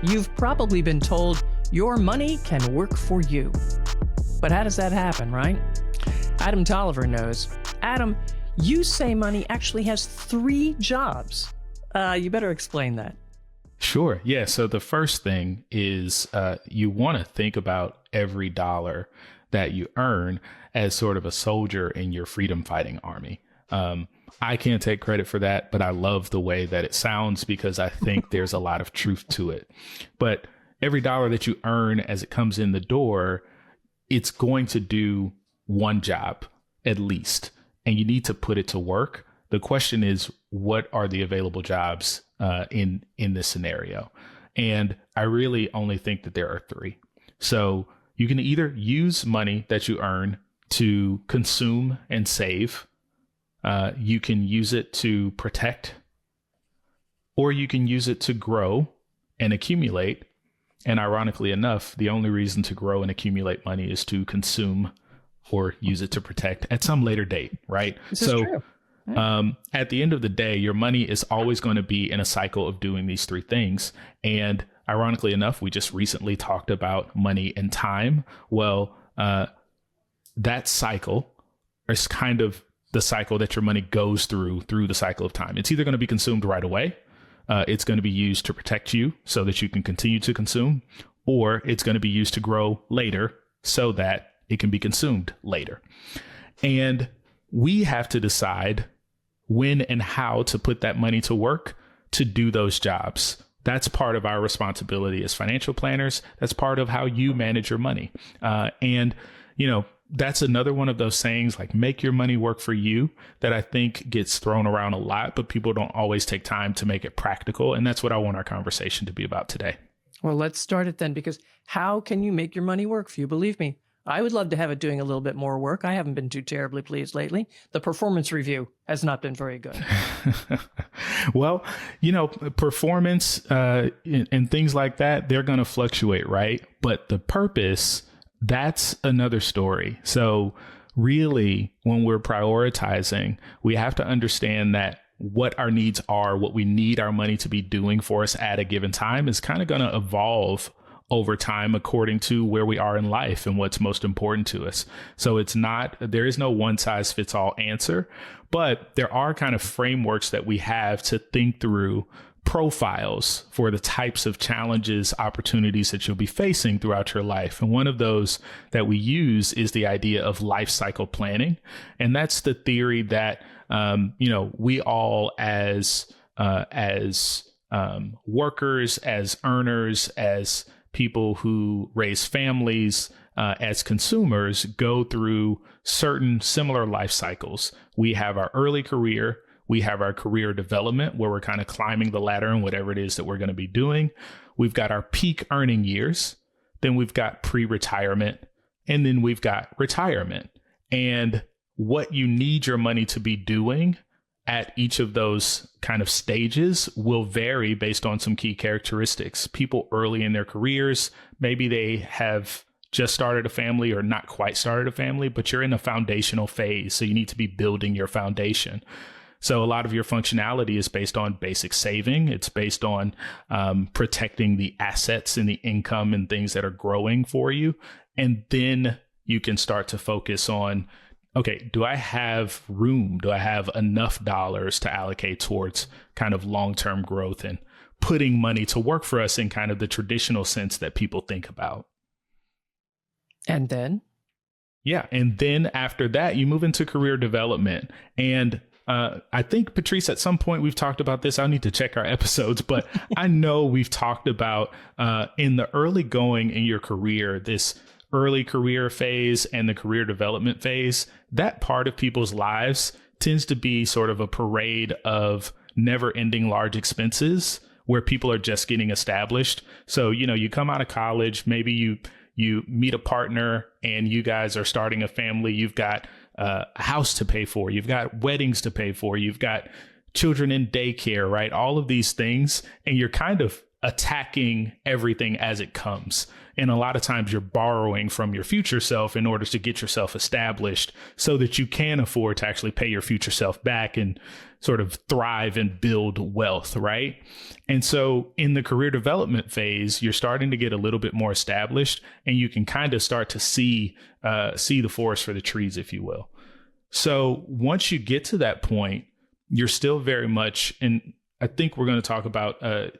You've probably been told your money can work for you. But how does that happen, right? Adam Tolliver knows. Adam, you say money actually has 3 jobs. You better explain that. Sure. Yeah. So the first thing is you want to think about every dollar that you earn as sort of a soldier in your freedom fighting army. I can't take credit for that, but I love the way that it sounds because I think there's a lot of truth to it. But every dollar that you earn as it comes in the door, it's going to do one job at least, and you need to put it to work. The question is, what are the available jobs in this scenario? And I really only think that there are 3. So you can either use money that you earn to consume and save. You can use it to protect, or you can use it to grow and accumulate. And ironically enough, the only reason to grow and accumulate money is to consume or use it to protect at some later date, right? This is true. At the end of the day, your money is always going to be in a cycle of doing these 3 things. And ironically enough, we just recently talked about money and time. Well, that cycle is kind of the cycle that your money goes through the cycle of time. It's either going to be consumed right away. It's going to be used to protect you so that you can continue to consume, or it's going to be used to grow later so that it can be consumed later. And we have to decide when and how to put that money to work to do those jobs. That's part of our responsibility as financial planners. That's part of how you manage your money. And, you know, that's another one of those sayings like make your money work for you that I think gets thrown around a lot, but people don't always take time to make it practical. And that's what I want our conversation to be about today. Well, let's start it then, because how can you make your money work for you? Believe me, I would love to have it doing a little bit more work. I haven't been too terribly pleased lately. The performance review has not been very good. Well, you know, performance and things like that, they're going to fluctuate, right? But the purpose, that's another story. So really, when we're prioritizing, we have to understand that what our needs are, what we need our money to be doing for us at a given time is kind of going to evolve over time according to where we are in life and what's most important to us. So there is no one size fits all answer, but there are kind of frameworks that we have to think through profiles for the types of challenges, opportunities that you'll be facing throughout your life. And one of those that we use is the idea of life cycle planning. And that's the theory that, we all as workers, as earners, as people who raise families, as consumers, go through certain similar life cycles. We have our early career. We have our career development where we're kind of climbing the ladder in whatever it is that we're going to be doing. We've got our peak earning years. Then we've got pre-retirement. And then we've got retirement. And what you need your money to be doing at each of those kind of stages will vary based on some key characteristics. People early in their careers, maybe they have just started a family or not quite started a family, but you're in a foundational phase. So you need to be building your foundation. So a lot of your functionality is based on basic saving. It's based on protecting the assets and the income and things that are growing for you. And then you can start to focus on, okay, do I have room? Do I have enough dollars to allocate towards kind of long-term growth and putting money to work for us in kind of the traditional sense that people think about? And then? Yeah. And then after that, you move into career development. And I think, Patrice, at some point we've talked about this. I'll need to check our episodes, but I know we've talked about in the early going in your career, this early career phase and the career development phase, that part of people's lives tends to be sort of a parade of never ending large expenses where people are just getting established. So, you come out of college, maybe you meet a partner and you guys are starting a family. You've got a house to pay for. You've got weddings to pay for. You've got children in daycare, right? All of these things. And you're kind of attacking everything as it comes. And a lot of times you're borrowing from your future self in order to get yourself established so that you can afford to actually pay your future self back and sort of thrive and build wealth, right? And so in the career development phase, you're starting to get a little bit more established, and you can kind of start to see the forest for the trees, if you will. So once you get to that point, you're still very much in, I think we're going to talk about a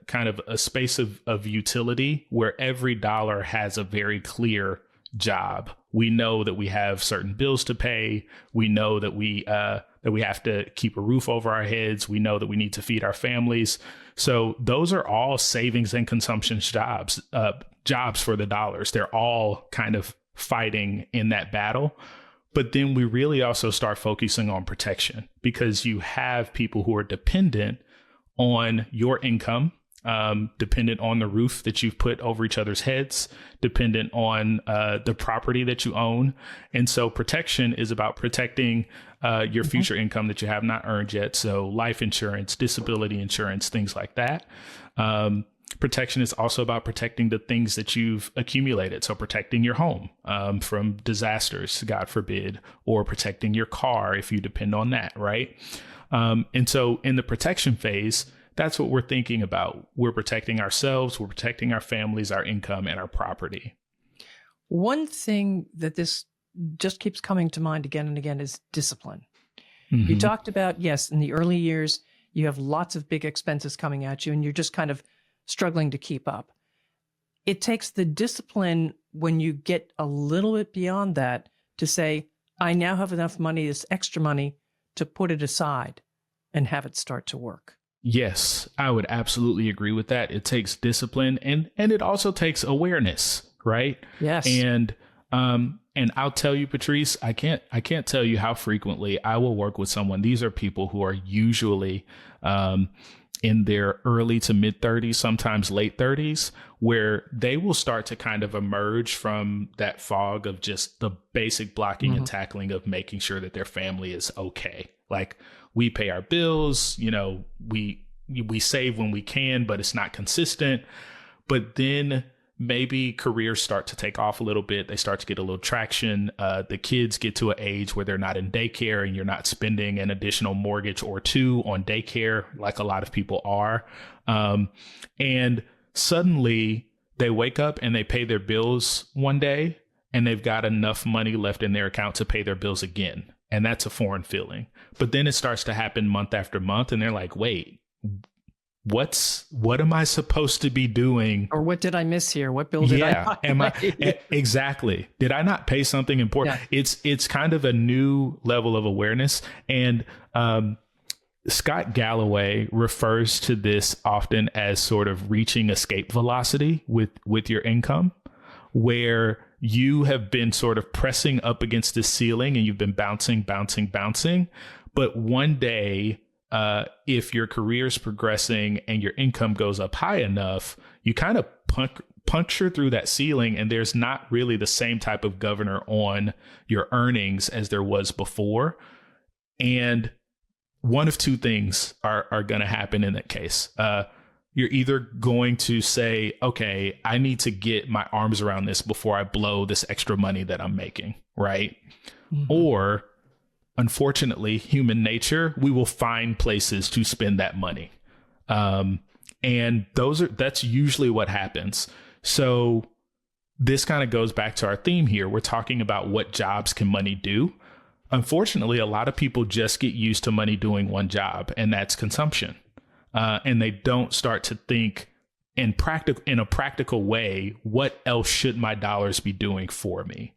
kind of a space of utility where every dollar has a very clear job. We know that we have certain bills to pay. We know that we have to keep a roof over our heads. We know that we need to feed our families. So those are all savings and consumption jobs for the dollars. They're all kind of fighting in that battle. But then we really also start focusing on protection, because you have people who are dependent on your income, dependent on the roof that you've put over each other's heads, dependent on the property that you own. And so protection is about protecting your future income that you have not earned yet. So life insurance, disability insurance, things like that. Protection is also about protecting the things that you've accumulated. So protecting your home from disasters, God forbid, or protecting your car if you depend on that, right? And so in the protection phase, that's what we're thinking about. We're protecting ourselves, we're protecting our families, our income, and our property. One thing that this just keeps coming to mind again and again is discipline. You talked about, yes, in the early years, you have lots of big expenses coming at you, and you're just kind of struggling to keep up. It takes the discipline when you get a little bit beyond that to say, I now have enough money, this extra money, to put it aside and have it start to work. Yes, I would absolutely agree with that. It takes discipline, and it also takes awareness, right? Yes. And I'll tell you, Patrice, I can't tell you how frequently I will work with someone. These are people who are usually in their early to mid 30s, sometimes late 30s, where they will start to kind of emerge from that fog of just the basic blocking and tackling of making sure that their family is okay. Like, we pay our bills, we save when we can, but it's not consistent. But then maybe careers start to take off a little bit. They start to get a little traction. The kids get to an age where they're not in daycare, and you're not spending an additional mortgage or two on daycare like a lot of people are. And suddenly they wake up and they pay their bills one day, and they've got enough money left in their account to pay their bills again. And that's a foreign feeling. But then it starts to happen month after month, and they're like, wait, what am I supposed to be doing? Or what did I miss here? What bill did I pay? Exactly. Did I not pay something important? Yeah. It's kind of a new level of awareness. And Scott Galloway refers to this often as sort of reaching escape velocity with your income, where you have been sort of pressing up against the ceiling and you've been bouncing. But one day, if your career is progressing and your income goes up high enough, you kind of puncture through that ceiling, and there's not really the same type of governor on your earnings as there was before. And one of two things are going to happen in that case. You're either going to say, okay, I need to get my arms around this before I blow this extra money that I'm making, right? Or, unfortunately, human nature, we will find places to spend that money. And that's usually what happens. So this kind of goes back to our theme here. We're talking about what jobs can money do. Unfortunately, a lot of people just get used to money doing one job, and that's consumption. And they don't start to think in a practical way, what else should my dollars be doing for me?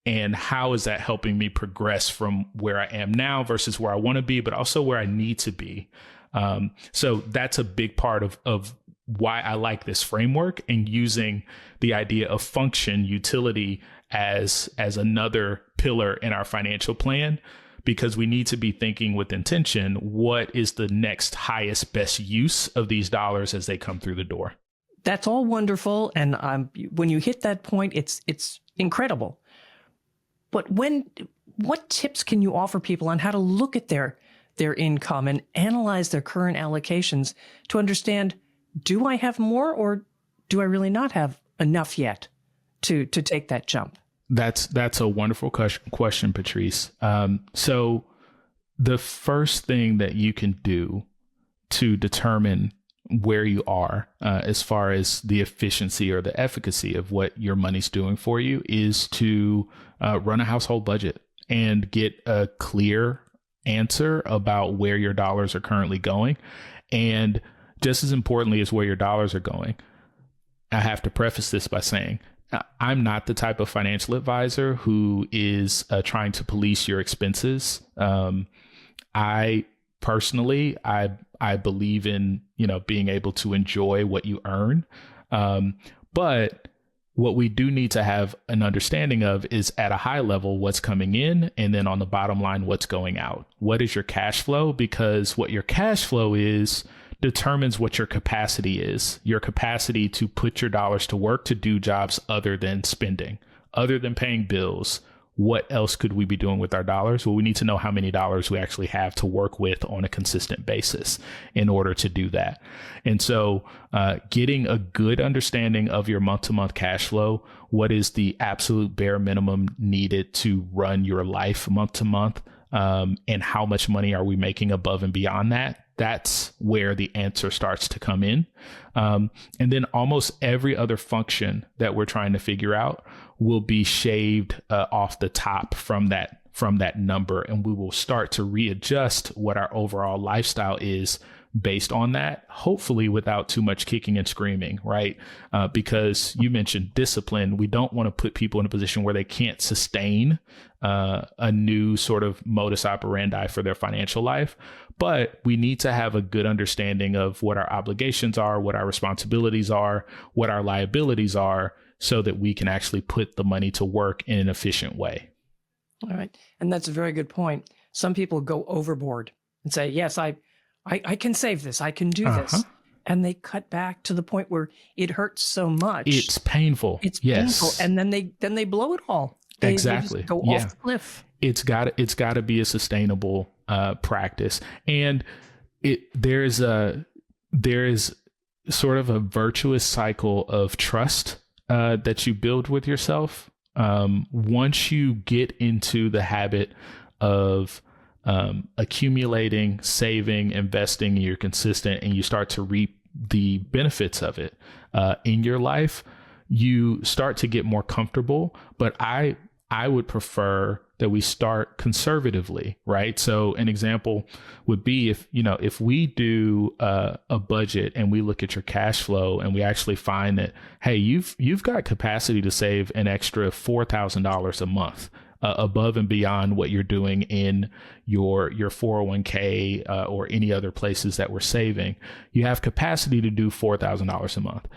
And how is that helping me progress from where I am now versus where I want to be, but also where I need to be? So that's a big part of why I like this framework, and using the idea of function, utility as another pillar in our financial plan, because we need to be thinking with intention, what is the next highest, best use of these dollars as they come through the door? That's all wonderful. And when you hit that point, it's incredible. But what tips can you offer people on how to look at their income and analyze their current allocations to understand do I have more, or do I really not have enough yet to take that jump? That's a wonderful question, Patrice. So the first thing that you can do to determine where you are as far as the efficiency or the efficacy of what your money's doing for you is to run a household budget and get a clear answer about where your dollars are currently going. And just as importantly as where your dollars are going, I have to preface this by saying I'm not the type of financial advisor who is trying to police your expenses. I personally, I believe in, being able to enjoy what you earn. But what we do need to have an understanding of is at a high level, what's coming in, and then on the bottom line, what's going out. What is your cash flow? Because what your cash flow is determines what your capacity is, your capacity to put your dollars to work to do jobs other than spending, other than paying bills. What else could we be doing with our dollars? Well, we need to know how many dollars we actually have to work with on a consistent basis in order to do that. And so getting a good understanding of your month-to-month cash flow, what is the absolute bare minimum needed to run your life month to month, and how much money are we making above and beyond that? That's where the answer starts to come in. And then almost every other function that we're trying to figure out will be shaved off the top from that number. And we will start to readjust what our overall lifestyle is based on that, hopefully without too much kicking and screaming, right? Because you mentioned discipline. We don't want to put people in a position where they can't sustain a new sort of modus operandi for their financial life. But we need to have a good understanding of what our obligations are, what our responsibilities are, what our liabilities are, so that we can actually put the money to work in an efficient way. All right. And that's a very good point. Some people go overboard and say, yes, I can save this. I can do this. And they cut back to the point where it hurts so much. It's painful. It's painful. And then they blow it all. They just go off the cliff. It's got to be a sustainable practice. And there is sort of a virtuous cycle of trust that you build with yourself. Once you get into the habit of accumulating, saving, investing, and you're consistent and you start to reap the benefits of it in your life, you start to get more comfortable. But I would prefer that we start conservatively, right? So an example would be if we do a budget and we look at your cash flow and we actually find that, hey, you've got capacity to save an extra $4,000 a month above and beyond what you're doing in your 401k or any other places that we're saving. You have capacity to do $4,000 a month.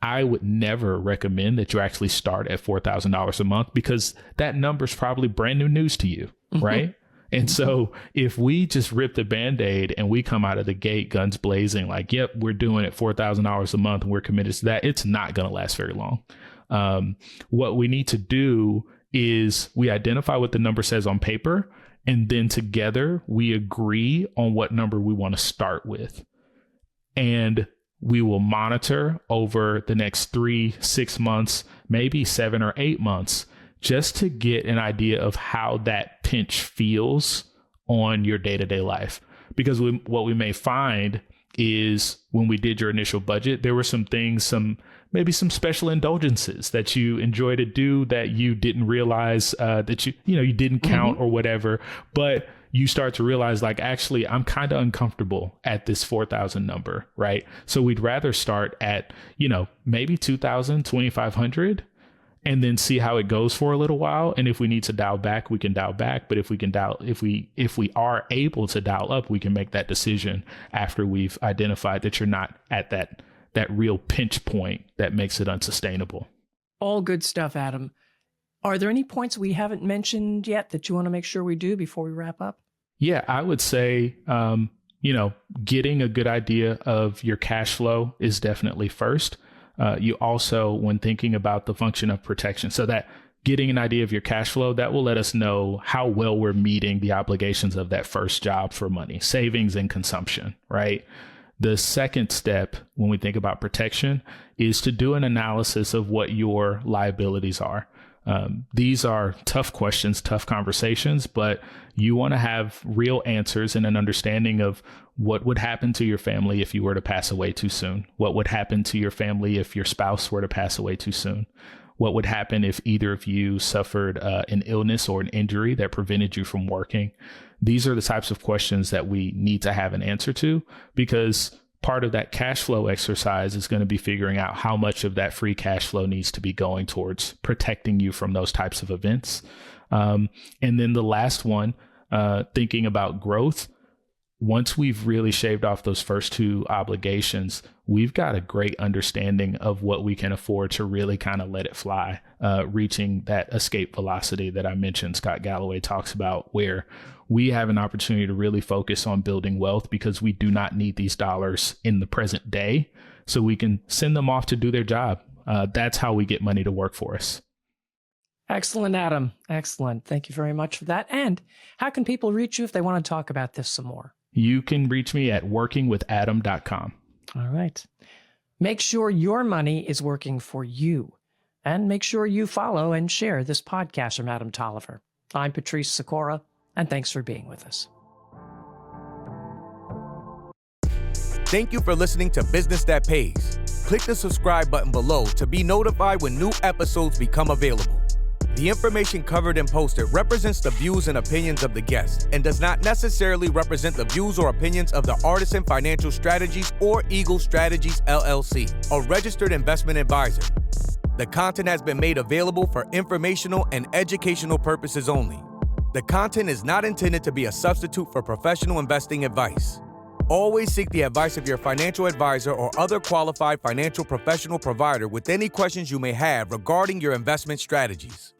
I would never recommend that you actually start at $4,000 a month, because that number is probably brand new news to you, right? And so if we just rip the Band-Aid and we come out of the gate guns blazing, like, yep, we're doing it $4,000 a month and we're committed to that, it's not going to last very long. What we need to do is we identify what the number says on paper, and then together we agree on what number we want to start with. And we will monitor over the next 3-6 months, maybe 7 or 8 months, just to get an idea of how that pinch feels on your day-to-day life. Because what we may find is when we did your initial budget, there were some things, maybe some special indulgences that you enjoy to do that you didn't realize that you didn't count or whatever. But you start to realize, like, actually, I'm kind of uncomfortable at this 4,000 number, right? So we'd rather start at, maybe 2,000, 2,500, and then see how it goes for a little while. And if we need to dial back, we can dial back. But if we are able to dial up, we can make that decision after we've identified that you're not at that real pinch point that makes it unsustainable. All good stuff, Adam. Are there any points we haven't mentioned yet that you want to make sure we do before we wrap up? Yeah, I would say, getting a good idea of your cash flow is definitely first. You also, when thinking about the function of protection, so that getting an idea of your cash flow, that will let us know how well we're meeting the obligations of that first job for money, savings and consumption, right? The second step when we think about protection is to do an analysis of what your liabilities are. These are tough questions, tough conversations, but you want to have real answers and an understanding of what would happen to your family if you were to pass away too soon. What would happen to your family if your spouse were to pass away too soon? What would happen if either of you suffered an illness or an injury that prevented you from working? These are the types of questions that we need to have an answer to, because part of that cash flow exercise is going to be figuring out how much of that free cash flow needs to be going towards protecting you from those types of events. And then the last one, thinking about growth. Once we've really shaved off those first two obligations, we've got a great understanding of what we can afford to really kind of let it fly, reaching that escape velocity that I mentioned Scott Galloway talks about, where we have an opportunity to really focus on building wealth because we do not need these dollars in the present day, so we can send them off to do their job. That's how we get money to work for us. Excellent, Adam. Excellent. Thank you very much for that. And how can people reach you if they want to talk about this some more? You can reach me at workingwithadam.com. All right. Make sure your money is working for you. And make sure you follow and share this podcast from Adam Tolliver. I'm Patrice Sikora, and thanks for being with us. Thank you for listening to Business That Pays. Click the subscribe button below to be notified when new episodes become available. The information covered and posted represents the views and opinions of the guest and does not necessarily represent the views or opinions of the Artisan Financial Strategies or Eagle Strategies LLC, a registered investment advisor. The content has been made available for informational and educational purposes only. The content is not intended to be a substitute for professional investing advice. Always seek the advice of your financial advisor or other qualified financial professional provider with any questions you may have regarding your investment strategies.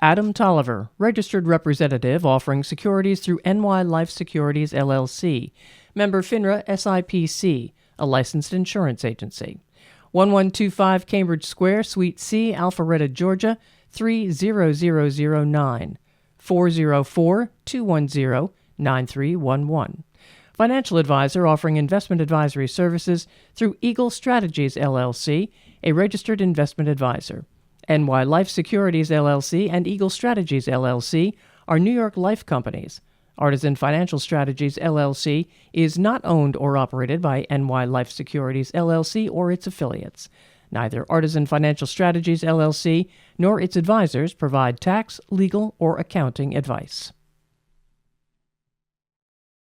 Adam Tolliver, registered representative offering securities through NY Life Securities LLC, member FINRA SIPC, a licensed insurance agency. 1125 Cambridge Square, Suite C, Alpharetta, Georgia, 30009, 404-210-9311. Financial advisor offering investment advisory services through Eagle Strategies LLC, a registered investment advisor. NY Life Securities LLC and Eagle Strategies LLC are New York Life companies. Artisan Financial Strategies LLC is not owned or operated by NY Life Securities LLC or its affiliates. Neither Artisan Financial Strategies LLC nor its advisors provide tax, legal, or accounting advice.